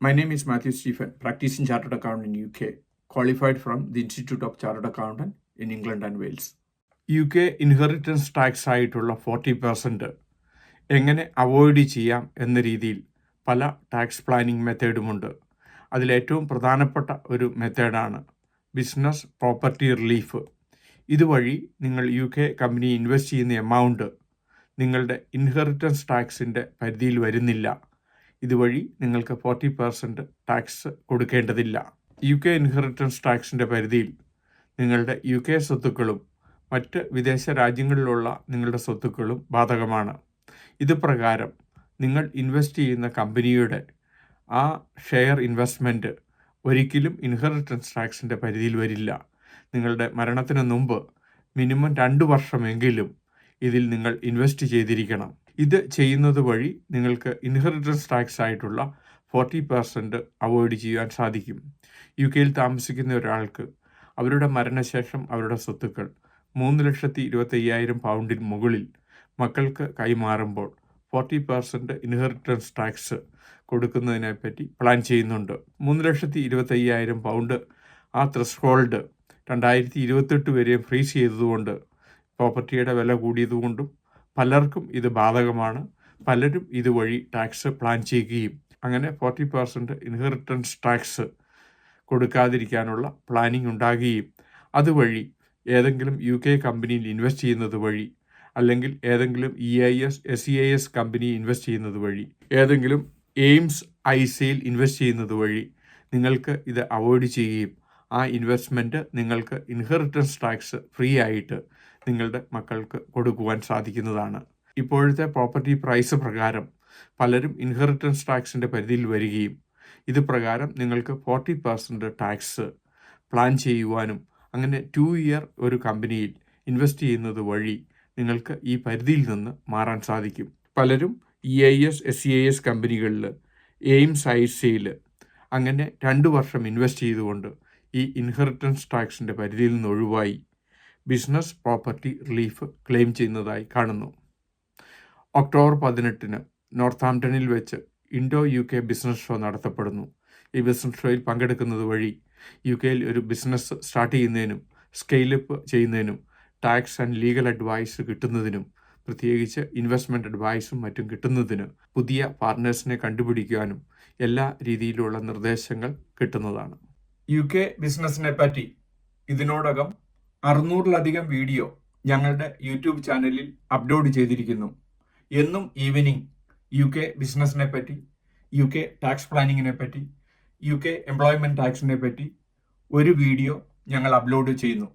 My name is Matthew Stephen, practicing chartered accountant in UK, qualified from the Institute of Chartered Accountant in England and Wales. UK inheritance tax ആയിട്ടുള്ള 40% എങ്ങനെ avoid ചെയ്യാം എന്ന രീതിയിൽ പല tax planning മെത്തേഡുമുണ്ട്. അതിലേറ്റവും പ്രധാനപ്പെട്ട ഒരു മെത്തേഡാണ് ബിസിനസ് പ്രോപ്പർട്ടി റിലീഫ്. ഇതുവഴി നിങ്ങൾ UK കമ്പനി ഇൻവെസ്റ്റ് ചെയ്യുന്ന എമൗണ്ട് നിങ്ങളുടെ ഇൻഹെറിറ്റൻസ് ടാക്സിൻ്റെ പരിധിയിൽ വരുന്നില്ല. ഇതുവഴി നിങ്ങൾക്ക് 40% ടാക്സ് കൊടുക്കേണ്ടതില്ല. UK ഇൻഹെറിറ്റൻസ് ടാക്സിൻ്റെ പരിധിയിൽ നിങ്ങളുടെ UK സ്വത്തുക്കളും മറ്റ് വിദേശ രാജ്യങ്ങളിലുള്ള നിങ്ങളുടെ സ്വത്തുക്കളും ബാധകമാണ്. ഇത് പ്രകാരം നിങ്ങൾ ഇൻവെസ്റ്റ് ചെയ്യുന്ന കമ്പനിയുടെ ആ ഷെയർ ഇൻവെസ്റ്റ്മെൻറ്റ് ഒരിക്കലും ഇൻഹെറിറ്റൻസ് ടാക്സിൻ്റെ പരിധിയിൽ വരില്ല. നിങ്ങളുടെ മരണത്തിന് മുമ്പ് മിനിമം 2 വർഷമെങ്കിലും ഇതിൽ നിങ്ങൾ ഇൻവെസ്റ്റ് ചെയ്തിരിക്കണം. ഇത് ചെയ്യുന്നത് വഴി നിങ്ങൾക്ക് ഇൻഹെറിറ്റൻസ് ടാക്സ് ആയിട്ടുള്ള 40% അവോയ്ഡ് ചെയ്യാൻ സാധിക്കും. UK താമസിക്കുന്ന ഒരാൾക്ക് അവരുടെ മരണശേഷം അവരുടെ സ്വത്തുക്കൾ 3,25,000 പൗണ്ടിന് മുകളിൽ മക്കൾക്ക് കൈമാറുമ്പോൾ 40% ഇൻഹെറിറ്റൻസ് ടാക്സ് കൊടുക്കുന്നതിനെപ്പറ്റി പ്ലാൻ ചെയ്യുന്നുണ്ട്. 3,25,000 പൗണ്ട് ആ ത്രെഷ്ഹോൾഡ് 2028 വരെ ഫ്രീസ് ചെയ്തതുകൊണ്ട് പ്രോപ്പർട്ടിയുടെ വില കൂടിയതുകൊണ്ടും പലർക്കും ഇത് ബാധകമാണ്. പലരും ഇതുവഴി ടാക്സ് പ്ലാൻ ചെയ്യുകയും അങ്ങനെ 40% ഇൻഹെറിറ്റൻസ് ടാക്സ് കൊടുക്കാതിരിക്കാനുള്ള പ്ലാനിംഗ് ഉണ്ടാകുകയും അതുവഴി ഏതെങ്കിലും UK കമ്പനിയിൽ ഇൻവെസ്റ്റ് ചെയ്യുന്നത് വഴി അല്ലെങ്കിൽ ഏതെങ്കിലും EIS SEIS കമ്പനി ഇൻവെസ്റ്റ് ചെയ്യുന്നത് വഴി ഏതെങ്കിലും എയിംസ് ഐസിയിൽ ഇൻവെസ്റ്റ് ചെയ്യുന്നത് വഴി നിങ്ങൾക്ക് ഇത് അവോയ്ഡ് ചെയ്യുകയും ആ ഇൻവെസ്റ്റ്മെൻറ്റ് നിങ്ങൾക്ക് ഇൻഹെറിറ്റൻസ് ടാക്സ് ഫ്രീ ആയിട്ട് നിങ്ങളുടെ മക്കൾക്ക് കൊടുക്കുവാൻ സാധിക്കുന്നതാണ്. ഇപ്പോഴത്തെ പ്രോപ്പർട്ടി പ്രൈസ് പ്രകാരം പലരും ഇൻഹെറിറ്റൻസ് ടാക്സിൻ്റെ പരിധിയിൽ വരികയും ഇത് പ്രകാരം നിങ്ങൾക്ക് 40% ടാക്സ് പ്ലാൻ ചെയ്യുവാനും അങ്ങനെ 2 ഇയർ ഒരു കമ്പനിയിൽ ഇൻവെസ്റ്റ് ചെയ്യുന്നത് വഴി നിങ്ങൾക്ക് ഈ പരിധിയിൽ നിന്ന് മാറാൻ സാധിക്കും. പലരും EIS SEIS കമ്പനികളിൽ എയിംസ് ഐസിയിൽ അങ്ങനെ 2 വർഷം ഇൻവെസ്റ്റ് ചെയ്തുകൊണ്ട് ഈ ഇൻഹെറിറ്റൻസ് ടാക്സിൻ്റെ പരിധിയിൽ നിന്ന് ഒഴിവായി ബിസിനസ് പ്രോപ്പർട്ടി റിലീഫ് ക്ലെയിം ചെയ്യുന്നതായി കാണുന്നു. ഒക്ടോബർ 18 നോർത്ത്ഹാംപ്ടണിൽ വെച്ച് ഇൻഡോ UK ബിസിനസ് ഷോ നടത്തപ്പെടുന്നു. ഈ ബിസിനസ് ഷോയിൽ പങ്കെടുക്കുന്നത് വഴി UK ഒരു ബിസിനസ് സ്റ്റാർട്ട് ചെയ്യുന്നതിനും സ്കെയിലപ്പ് ചെയ്യുന്നതിനും ടാക്സ് ആൻഡ് ലീഗൽ അഡ്വൈസ് കിട്ടുന്നതിനും പ്രത്യേകിച്ച് ഇൻവെസ്റ്റ്മെൻറ്റ് അഡ്വൈസും മറ്റും കിട്ടുന്നതിന് പുതിയ പാർട്ട്നേഴ്സിനെ കണ്ടുപിടിക്കാനും എല്ലാ രീതിയിലുള്ള നിർദ്ദേശങ്ങൾ കിട്ടുന്നതാണ്. UK ബിസിനസ്സിനെ പറ്റി ഇതിനോടകം 600-ലധികം വീഡിയോ ഞങ്ങളുടെ യൂട്യൂബ് ചാനലിൽ അപ്ലോഡ് ചെയ്തിരിക്കുന്നു. എന്നും ഈവനിങ് UK ബിസിനസ്സിനെ പറ്റി, UK ടാക്സ് പ്ലാനിങ്ങിനെ പറ്റി, UK എംപ്ലോയ്മെൻറ്റ് ടാക്സിനെ പറ്റി ഒരു വീഡിയോ ഞങ്ങൾ അപ്ലോഡ് ചെയ്യുന്നു.